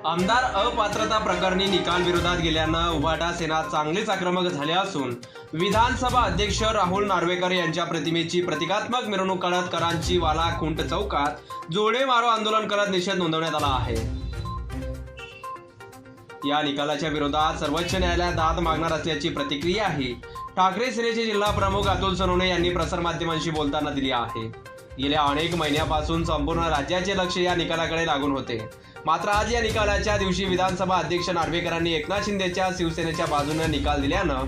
आमदार अपात्रता प्रकरणी निकाल विरोधात गेल्यानं उभाटा सेना चांगलीच आक्रमक झाले असून विधानसभा अध्यक्ष राहुल नार्वेकर यांच्या प्रतिमेची प्रतिकात्मक मिरवणूक काढत करांची वाला खुंट चौकात जोडे मारो आंदोलन करत निषेध नोंदवण्यात आला आहे। या निकालाच्या विरोधात सर्वोच्च न्यायालयात दाद मागणार असल्याची प्रतिक्रियाही ठाकरे सेनेचे जिल्हा प्रमुख अतुल सोनवणे यांनी प्रसारमाध्यमांशी बोलताना दिली आहे। गेल्या अनेक महिन्यापासून संपूर्ण राज्याचे लक्ष या निकालाकडे लागून होते, मात्र आज या निकालाच्या दिवशी विधानसभा अध्यक्ष नार्वेकरांनी एकनाथ शिंदेच्या शिवसेनेच्या बाजूने निकाल दिल्यानं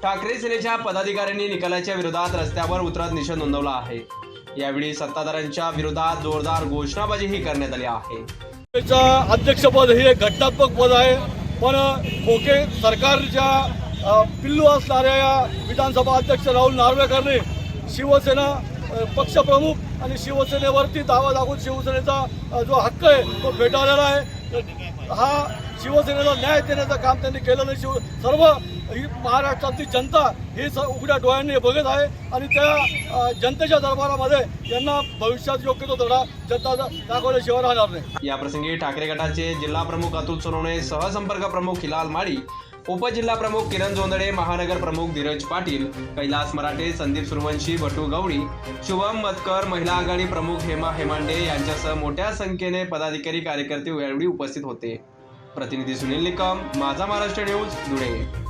ठाकरे सेनेच्या पदाधिकाऱ्यांनी निकालाच्या विरोधात रस्त्यावर उतरत निषेध नोंदवला आहे। यावेळी सत्ताधाऱ्यांच्या विरोधात जोरदार घोषणाबाजीही करण्यात आली आहे। अध्यक्षपद हे एक घटनात्मक पद आहे, पण खोके सरकारच्या पिल्लू असणाऱ्या या विधानसभा अध्यक्ष राहुल नार्वेकरने शिवसेना पक्षप्रमुख आणि शिवसेनेवरती दावा दाखवून शिवसेनेचा जो हक्क आहे तो फेटाळलेला आहे। हा शिवसेनेला न्याय देण्याचं काम त्यांनी केलं नाही। सर्व ही महाराष्ट्रातली जनता ही उघड्या डोळ्यांनी बघत आहे आणि त्या जनतेच्या दरबारामध्ये यांना भविष्यात योग्य तो धडा जनता दाखवल्याशिवाय राहणार नाही। या प्रसंगी ठाकरे गटाचे जिल्हा प्रमुख अतुल सोनवणे, सहसंपर्क प्रमुख हिलाल माळी, उपजिल्हा प्रमुख किरण जोंधळे, महानगर प्रमुख धीरज पाटील, कैलास मराठे, संदीप सूर्यवंशी, भटू गवळी, शुभम मतकर, महिला आघाडी प्रमुख हेमा हेमांडे यांच्यासह मोठ्या संख्येने पदाधिकारी कार्यकर्ते यावेळी उपस्थित होते। प्रतिनिधी सुनील निकम, माझा महाराष्ट्र न्यूज, धुळे।